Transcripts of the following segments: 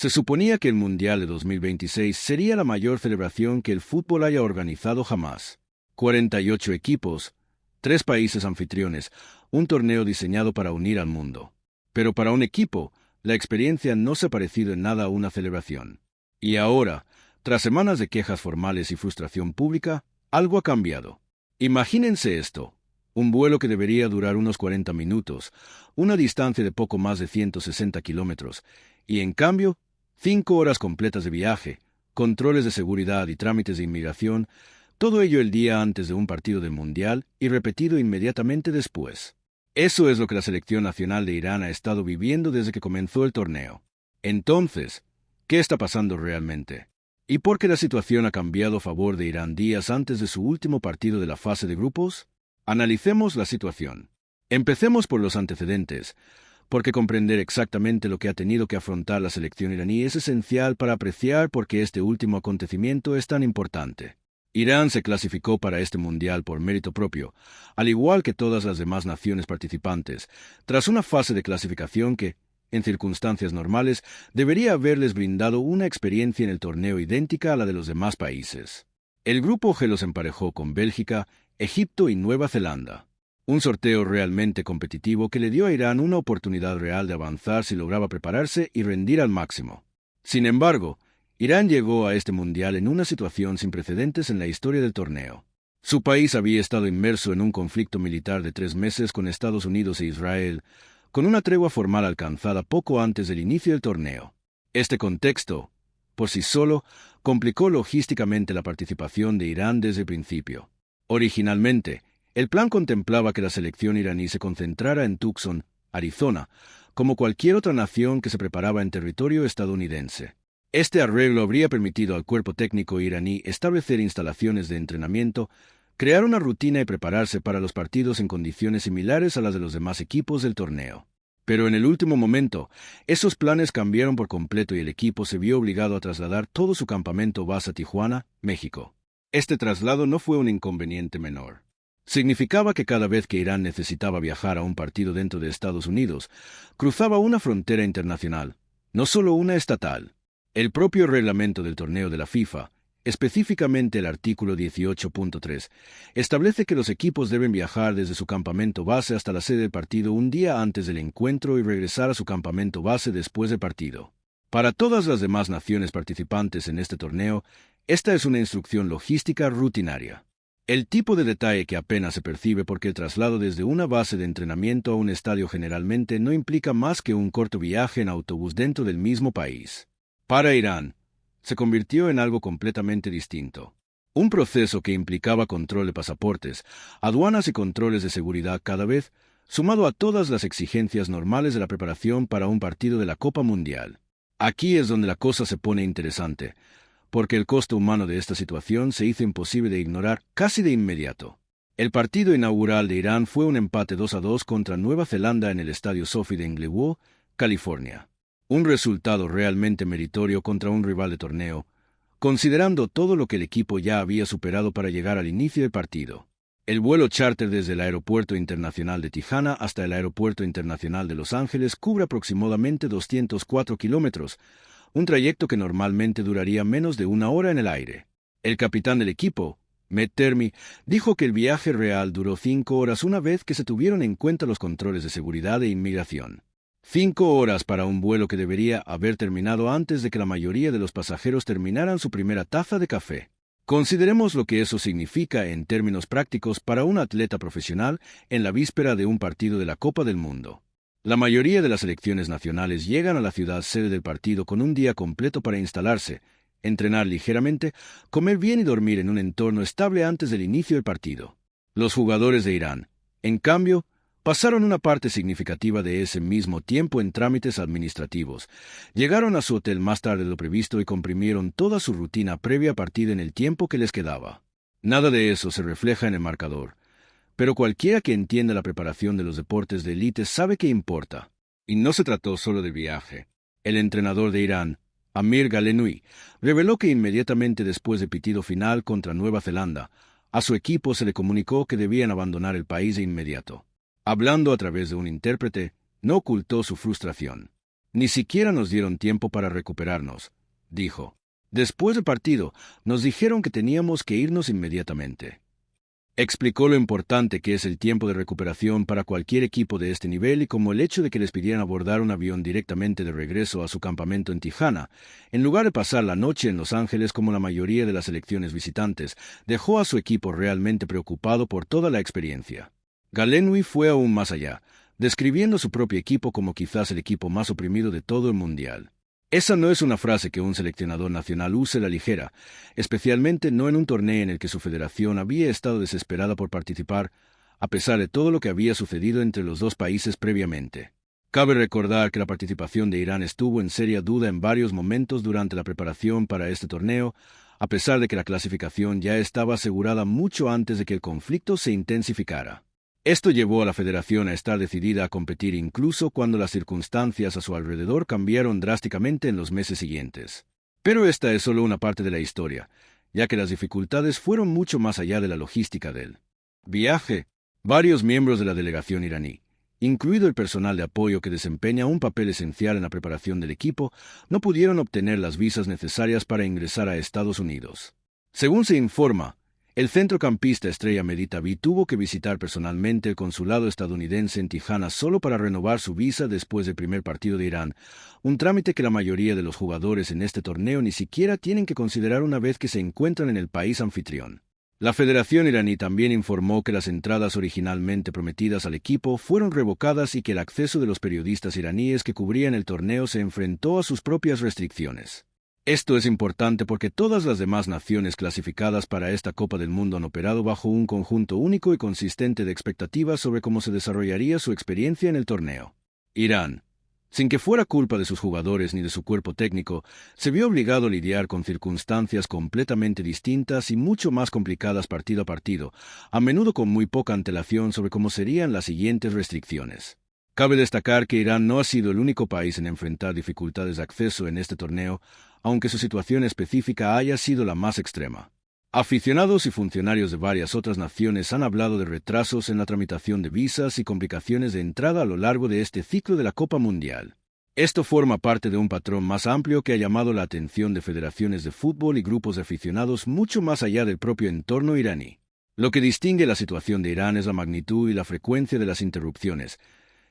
Se suponía que el Mundial de 2026 sería la mayor celebración que el fútbol haya organizado jamás. 48 equipos, 3 países anfitriones, un torneo diseñado para unir al mundo. Pero para un equipo, la experiencia no se ha parecido en nada a una celebración. Y ahora, tras semanas de quejas formales y frustración pública, algo ha cambiado. Imagínense esto. Un vuelo que debería durar unos 40 minutos, una distancia de poco más de 160 kilómetros, y en cambio, 5 horas completas de viaje, controles de seguridad y trámites de inmigración, todo ello el día antes de un partido del Mundial y repetido inmediatamente después. Eso es lo que la selección nacional de Irán ha estado viviendo desde que comenzó el torneo. Entonces, ¿qué está pasando realmente? ¿Y por qué la situación ha cambiado a favor de Irán días antes de su último partido de la fase de grupos? Analicemos la situación. Empecemos por los antecedentes, porque comprender exactamente lo que ha tenido que afrontar la selección iraní es esencial para apreciar por qué este último acontecimiento es tan importante. Irán se clasificó para este mundial por mérito propio, al igual que todas las demás naciones participantes, tras una fase de clasificación que, en circunstancias normales, debería haberles brindado una experiencia en el torneo idéntica a la de los demás países. El grupo G los emparejó con Bélgica, Egipto y Nueva Zelanda. Un sorteo realmente competitivo que le dio a Irán una oportunidad real de avanzar si lograba prepararse y rendir al máximo. Sin embargo, Irán llegó a este mundial en una situación sin precedentes en la historia del torneo. Su país había estado inmerso en un conflicto militar de 3 meses con Estados Unidos e Israel, con una tregua formal alcanzada poco antes del inicio del torneo. Este contexto, por sí solo, complicó logísticamente la participación de Irán desde el principio. Originalmente, el plan contemplaba que la selección iraní se concentrara en Tucson, Arizona, como cualquier otra nación que se preparaba en territorio estadounidense. Este arreglo habría permitido al cuerpo técnico iraní establecer instalaciones de entrenamiento, crear una rutina y prepararse para los partidos en condiciones similares a las de los demás equipos del torneo. Pero en el último momento, esos planes cambiaron por completo y el equipo se vio obligado a trasladar todo su campamento base a Tijuana, México. Este traslado no fue un inconveniente menor. Significaba que cada vez que Irán necesitaba viajar a un partido dentro de Estados Unidos, cruzaba una frontera internacional, no solo una estatal. El propio reglamento del torneo de la FIFA, específicamente el artículo 18.3, establece que los equipos deben viajar desde su campamento base hasta la sede del partido un día antes del encuentro y regresar a su campamento base después del partido. Para todas las demás naciones participantes en este torneo, esta es una instrucción logística rutinaria. El tipo de detalle que apenas se percibe porque el traslado desde una base de entrenamiento a un estadio generalmente no implica más que un corto viaje en autobús dentro del mismo país. Para Irán, se convirtió en algo completamente distinto. Un proceso que implicaba control de pasaportes, aduanas y controles de seguridad cada vez, sumado a todas las exigencias normales de la preparación para un partido de la Copa Mundial. Aquí es donde la cosa se pone interesante, porque el costo humano de esta situación se hizo imposible de ignorar casi de inmediato. El partido inaugural de Irán fue un empate 2-2 contra Nueva Zelanda en el Estadio Sophie de Inglewood, California. Un resultado realmente meritorio contra un rival de torneo, considerando todo lo que el equipo ya había superado para llegar al inicio del partido. El vuelo charter desde el Aeropuerto Internacional de Tijuana hasta el Aeropuerto Internacional de Los Ángeles cubre aproximadamente 204 kilómetros, un trayecto que normalmente duraría menos de 1 hora en el aire. El capitán del equipo, Matt Termy, dijo que el viaje real duró 5 horas una vez que se tuvieron en cuenta los controles de seguridad e inmigración. 5 horas para un vuelo que debería haber terminado antes de que la mayoría de los pasajeros terminaran su primera taza de café. Consideremos lo que eso significa en términos prácticos para un atleta profesional en la víspera de un partido de la Copa del Mundo. La mayoría de las selecciones nacionales llegan a la ciudad sede del partido con un día completo para instalarse, entrenar ligeramente, comer bien y dormir en un entorno estable antes del inicio del partido. Los jugadores de Irán, en cambio, pasaron una parte significativa de ese mismo tiempo en trámites administrativos, llegaron a su hotel más tarde de lo previsto y comprimieron toda su rutina previa partida en el tiempo que les quedaba. Nada de eso se refleja en el marcador, pero cualquiera que entienda la preparación de los deportes de élite sabe que importa. Y no se trató solo del viaje. El entrenador de Irán, Amir Galenoui, reveló que inmediatamente después del pitido final contra Nueva Zelanda, a su equipo se le comunicó que debían abandonar el país de inmediato. Hablando a través de un intérprete, no ocultó su frustración. Ni siquiera nos dieron tiempo para recuperarnos, dijo. Después del partido, nos dijeron que teníamos que irnos inmediatamente. Explicó lo importante que es el tiempo de recuperación para cualquier equipo de este nivel y como el hecho de que les pidieran abordar un avión directamente de regreso a su campamento en Tijuana, en lugar de pasar la noche en Los Ángeles como la mayoría de las selecciones visitantes, dejó a su equipo realmente preocupado por toda la experiencia. Gallenwy fue aún más allá, describiendo su propio equipo como quizás el equipo más oprimido de todo el mundial. Esa no es una frase que un seleccionador nacional use a la ligera, especialmente no en un torneo en el que su federación había estado desesperada por participar, a pesar de todo lo que había sucedido entre los dos países previamente. Cabe recordar que la participación de Irán estuvo en seria duda en varios momentos durante la preparación para este torneo, a pesar de que la clasificación ya estaba asegurada mucho antes de que el conflicto se intensificara. Esto llevó a la federación a estar decidida a competir incluso cuando las circunstancias a su alrededor cambiaron drásticamente en los meses siguientes. Pero esta es solo una parte de la historia, ya que las dificultades fueron mucho más allá de la logística del viaje. Varios miembros de la delegación iraní, incluido el personal de apoyo que desempeña un papel esencial en la preparación del equipo, no pudieron obtener las visas necesarias para ingresar a Estados Unidos. Según se informa, el centrocampista estrella Mehdi Tavy tuvo que visitar personalmente el consulado estadounidense en Tijuana solo para renovar su visa después del primer partido de Irán, un trámite que la mayoría de los jugadores en este torneo ni siquiera tienen que considerar una vez que se encuentran en el país anfitrión. La Federación iraní también informó que las entradas originalmente prometidas al equipo fueron revocadas y que el acceso de los periodistas iraníes que cubrían el torneo se enfrentó a sus propias restricciones. Esto es importante porque todas las demás naciones clasificadas para esta Copa del Mundo han operado bajo un conjunto único y consistente de expectativas sobre cómo se desarrollaría su experiencia en el torneo. Irán, sin que fuera culpa de sus jugadores ni de su cuerpo técnico, se vio obligado a lidiar con circunstancias completamente distintas y mucho más complicadas partido a partido, a menudo con muy poca antelación sobre cómo serían las siguientes restricciones. Cabe destacar que Irán no ha sido el único país en enfrentar dificultades de acceso en este torneo, aunque su situación específica haya sido la más extrema. Aficionados y funcionarios de varias otras naciones han hablado de retrasos en la tramitación de visas y complicaciones de entrada a lo largo de este ciclo de la Copa Mundial. Esto forma parte de un patrón más amplio que ha llamado la atención de federaciones de fútbol y grupos de aficionados mucho más allá del propio entorno iraní. Lo que distingue la situación de Irán es la magnitud y la frecuencia de las interrupciones,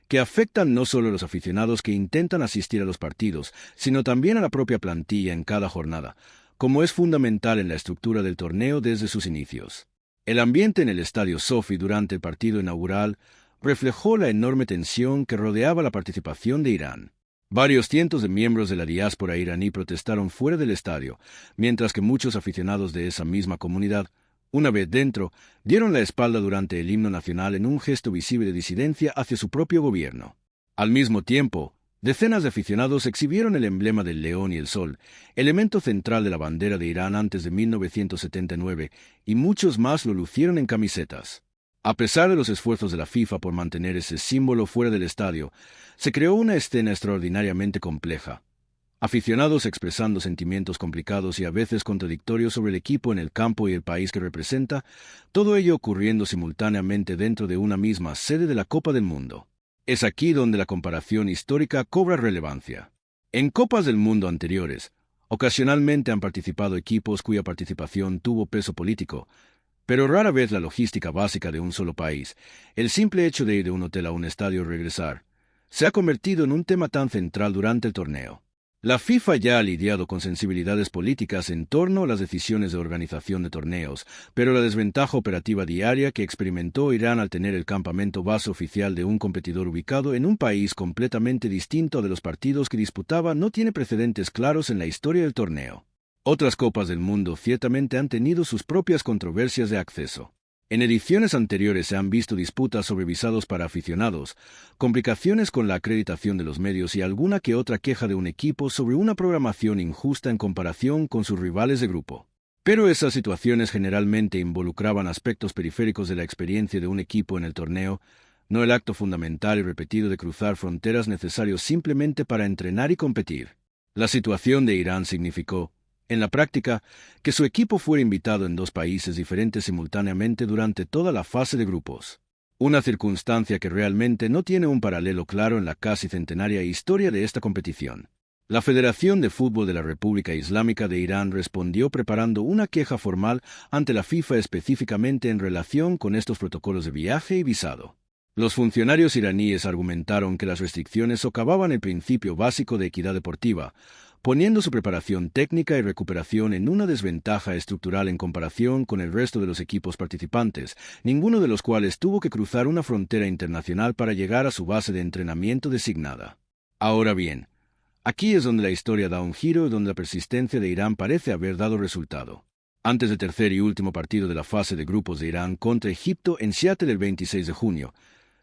que afectan no solo a los aficionados que intentan asistir a los partidos, sino también a la propia plantilla en cada jornada, como es fundamental en la estructura del torneo desde sus inicios. El ambiente en el Estadio Sofi durante el partido inaugural reflejó la enorme tensión que rodeaba la participación de Irán. Varios cientos de miembros de la diáspora iraní protestaron fuera del estadio, mientras que muchos aficionados de esa misma comunidad, una vez dentro, dieron la espalda durante el himno nacional en un gesto visible de disidencia hacia su propio gobierno. Al mismo tiempo, decenas de aficionados exhibieron el emblema del león y el sol, elemento central de la bandera de Irán antes de 1979, y muchos más lo lucieron en camisetas. A pesar de los esfuerzos de la FIFA por mantener ese símbolo fuera del estadio, se creó una escena extraordinariamente compleja. Aficionados expresando sentimientos complicados y a veces contradictorios sobre el equipo en el campo y el país que representa, todo ello ocurriendo simultáneamente dentro de una misma sede de la Copa del Mundo. Es aquí donde la comparación histórica cobra relevancia. En Copas del Mundo anteriores, ocasionalmente han participado equipos cuya participación tuvo peso político, pero rara vez la logística básica de un solo país, el simple hecho de ir de un hotel a un estadio y regresar, se ha convertido en un tema tan central durante el torneo. La FIFA ya ha lidiado con sensibilidades políticas en torno a las decisiones de organización de torneos, pero la desventaja operativa diaria que experimentó Irán al tener el campamento base oficial de un competidor ubicado en un país completamente distinto de los partidos que disputaba no tiene precedentes claros en la historia del torneo. Otras Copas del Mundo ciertamente han tenido sus propias controversias de acceso. En ediciones anteriores se han visto disputas sobre visados para aficionados, complicaciones con la acreditación de los medios y alguna que otra queja de un equipo sobre una programación injusta en comparación con sus rivales de grupo. Pero esas situaciones generalmente involucraban aspectos periféricos de la experiencia de un equipo en el torneo, no el acto fundamental y repetido de cruzar fronteras necesarios simplemente para entrenar y competir. La situación de Irán significó, en la práctica, que su equipo fuera invitado en dos países diferentes simultáneamente durante toda la fase de grupos. una circunstancia que realmente no tiene un paralelo claro en la casi centenaria historia de esta competición. La Federación de Fútbol de la República Islámica de Irán respondió preparando una queja formal ante la FIFA específicamente en relación con estos protocolos de viaje y visado. Los funcionarios iraníes argumentaron que las restricciones socavaban el principio básico de equidad deportiva, poniendo su preparación técnica y recuperación en una desventaja estructural en comparación con el resto de los equipos participantes, ninguno de los cuales tuvo que cruzar una frontera internacional para llegar a su base de entrenamiento designada. Ahora bien, aquí es donde la historia da un giro y donde la persistencia de Irán parece haber dado resultado. Antes del tercer y último partido de la fase de grupos de Irán contra Egipto en Seattle el 26 de junio,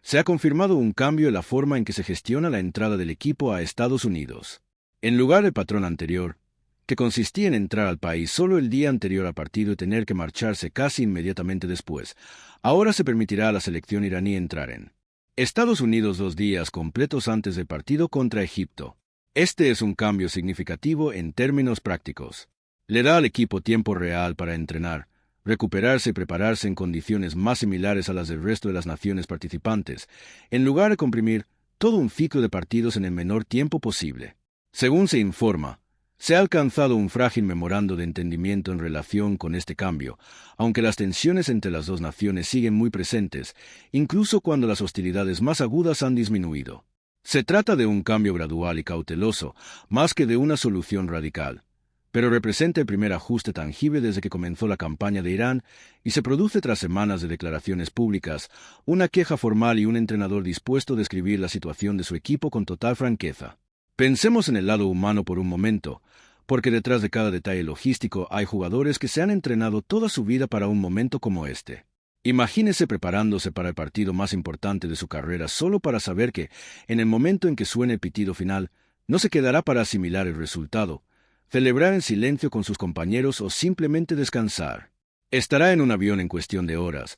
se ha confirmado un cambio en la forma en que se gestiona la entrada del equipo a Estados Unidos. En lugar del patrón anterior, que consistía en entrar al país solo el día anterior al partido y tener que marcharse casi inmediatamente después, ahora se permitirá a la selección iraní entrar en Estados Unidos 2 días completos antes del partido contra Egipto. Este es un cambio significativo en términos prácticos. Le da al equipo tiempo real para entrenar, recuperarse y prepararse en condiciones más similares a las del resto de las naciones participantes, en lugar de comprimir todo un ciclo de partidos en el menor tiempo posible. Según se informa, se ha alcanzado un frágil memorando de entendimiento en relación con este cambio, aunque las tensiones entre las dos naciones siguen muy presentes, incluso cuando las hostilidades más agudas han disminuido. Se trata de un cambio gradual y cauteloso, más que de una solución radical, pero representa el primer ajuste tangible desde que comenzó la campaña de Irán y se produce tras semanas de declaraciones públicas, una queja formal y un entrenador dispuesto a describir la situación de su equipo con total franqueza. Pensemos en el lado humano por un momento, porque detrás de cada detalle logístico hay jugadores que se han entrenado toda su vida para un momento como este. Imagínese preparándose para el partido más importante de su carrera solo para saber que, en el momento en que suene el pitido final, no se quedará para asimilar el resultado, celebrar en silencio con sus compañeros o simplemente descansar. Estará en un avión en cuestión de horas,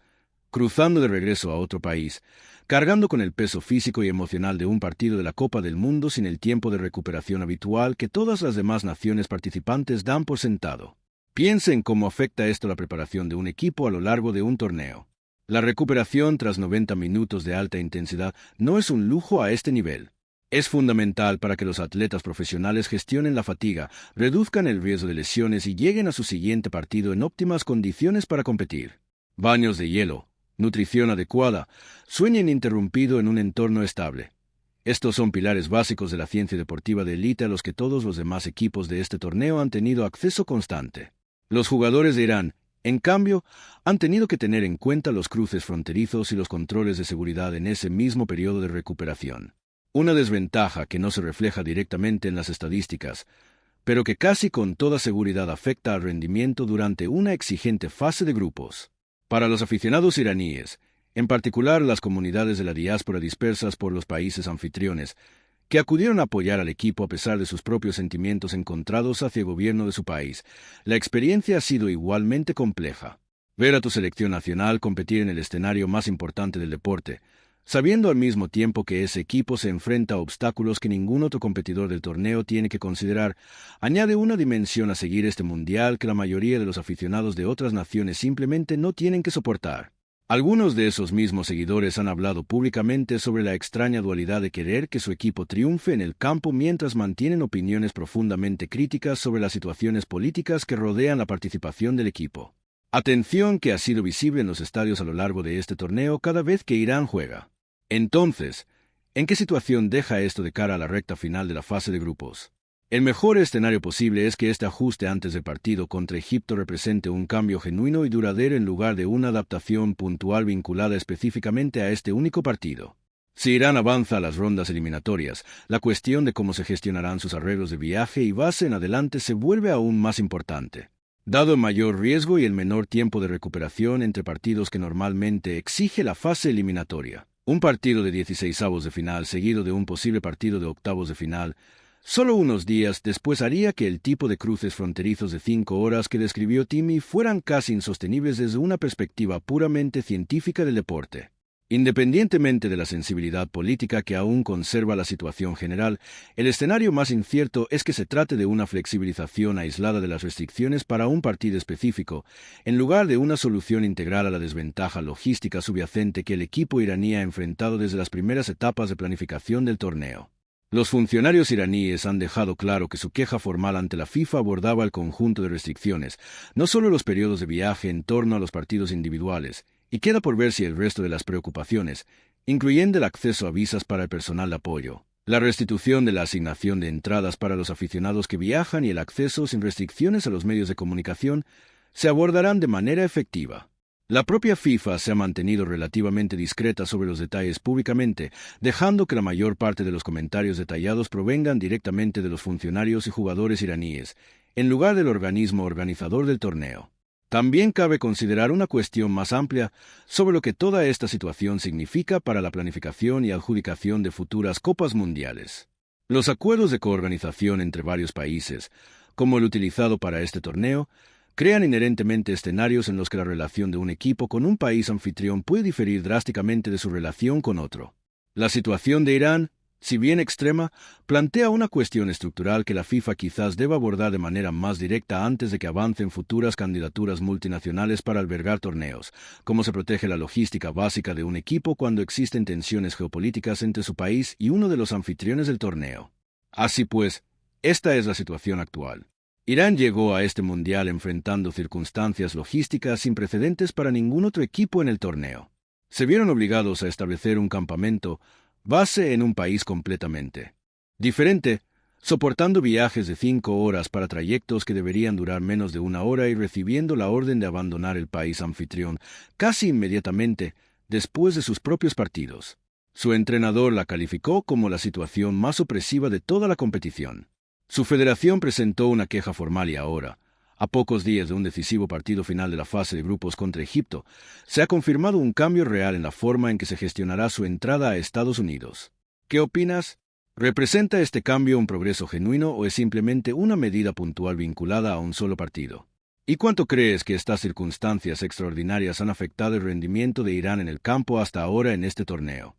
cruzando de regreso a otro país, cargando con el peso físico y emocional de un partido de la Copa del Mundo sin el tiempo de recuperación habitual que todas las demás naciones participantes dan por sentado. Piense en cómo afecta esto la preparación de un equipo a lo largo de un torneo. La recuperación tras 90 minutos de alta intensidad no es un lujo a este nivel. Es fundamental para que los atletas profesionales gestionen la fatiga, reduzcan el riesgo de lesiones y lleguen a su siguiente partido en óptimas condiciones para competir. Baños de hielo, nutrición adecuada, sueño ininterrumpido en un entorno estable. Estos son pilares básicos de la ciencia deportiva de élite a los que todos los demás equipos de este torneo han tenido acceso constante. Los jugadores de Irán, en cambio, han tenido que tener en cuenta los cruces fronterizos y los controles de seguridad en ese mismo periodo de recuperación. Una desventaja que no se refleja directamente en las estadísticas, pero que casi con toda seguridad afecta al rendimiento durante una exigente fase de grupos. Para los aficionados iraníes, en particular las comunidades de la diáspora dispersas por los países anfitriones, que acudieron a apoyar al equipo a pesar de sus propios sentimientos encontrados hacia el gobierno de su país, la experiencia ha sido igualmente compleja. Ver a tu selección nacional competir en el escenario más importante del deporte, sabiendo al mismo tiempo que ese equipo se enfrenta a obstáculos que ningún otro competidor del torneo tiene que considerar, añade una dimensión a seguir este mundial que la mayoría de los aficionados de otras naciones simplemente no tienen que soportar. Algunos de esos mismos seguidores han hablado públicamente sobre la extraña dualidad de querer que su equipo triunfe en el campo mientras mantienen opiniones profundamente críticas sobre las situaciones políticas que rodean la participación del equipo. Atención que ha sido visible en los estadios a lo largo de este torneo cada vez que Irán juega. Entonces, ¿en qué situación deja esto de cara a la recta final de la fase de grupos? El mejor escenario posible es que este ajuste antes del partido contra Egipto represente un cambio genuino y duradero en lugar de una adaptación puntual vinculada específicamente a este único partido. Si Irán avanza a las rondas eliminatorias, la cuestión de cómo se gestionarán sus arreglos de viaje y base en adelante se vuelve aún más importante. Dado el mayor riesgo y el menor tiempo de recuperación entre partidos que normalmente exige la fase eliminatoria, un partido de 16avos de final seguido de un posible partido de octavos de final, solo unos días después haría que el tipo de cruces fronterizos de 5 horas que describió Timmy fueran casi insostenibles desde una perspectiva puramente científica del deporte. Independientemente de la sensibilidad política que aún conserva la situación general, el escenario más incierto es que se trate de una flexibilización aislada de las restricciones para un partido específico, en lugar de una solución integral a la desventaja logística subyacente que el equipo iraní ha enfrentado desde las primeras etapas de planificación del torneo. Los funcionarios iraníes han dejado claro que su queja formal ante la FIFA abordaba el conjunto de restricciones, no solo los periodos de viaje en torno a los partidos individuales, y queda por ver si el resto de las preocupaciones, incluyendo el acceso a visas para el personal de apoyo, la restitución de la asignación de entradas para los aficionados que viajan y el acceso sin restricciones a los medios de comunicación, se abordarán de manera efectiva. La propia FIFA se ha mantenido relativamente discreta sobre los detalles públicamente, dejando que la mayor parte de los comentarios detallados provengan directamente de los funcionarios y jugadores iraníes, en lugar del organismo organizador del torneo. También cabe considerar una cuestión más amplia sobre lo que toda esta situación significa para la planificación y adjudicación de futuras copas mundiales. Los acuerdos de coorganización entre varios países, como el utilizado para este torneo, crean inherentemente escenarios en los que la relación de un equipo con un país anfitrión puede diferir drásticamente de su relación con otro. La situación de Irán, si bien extrema, plantea una cuestión estructural que la FIFA quizás deba abordar de manera más directa antes de que avancen futuras candidaturas multinacionales para albergar torneos, cómo se protege la logística básica de un equipo cuando existen tensiones geopolíticas entre su país y uno de los anfitriones del torneo. Así pues, esta es la situación actual. Irán llegó a este mundial enfrentando circunstancias logísticas sin precedentes para ningún otro equipo en el torneo. Se vieron obligados a establecer un campamento base en un país completamente diferente, soportando viajes de 5 horas para trayectos que deberían durar menos de 1 hora y recibiendo la orden de abandonar el país anfitrión casi inmediatamente después de sus propios partidos. Su entrenador la calificó como la situación más opresiva de toda la competición. Su federación presentó una queja formal y ahora, a pocos días de un decisivo partido final de la fase de grupos contra Egipto, se ha confirmado un cambio real en la forma en que se gestionará su entrada a Estados Unidos. ¿Qué opinas? ¿Representa este cambio un progreso genuino o es simplemente una medida puntual vinculada a un solo partido? ¿Y cuánto crees que estas circunstancias extraordinarias han afectado el rendimiento de Irán en el campo hasta ahora en este torneo?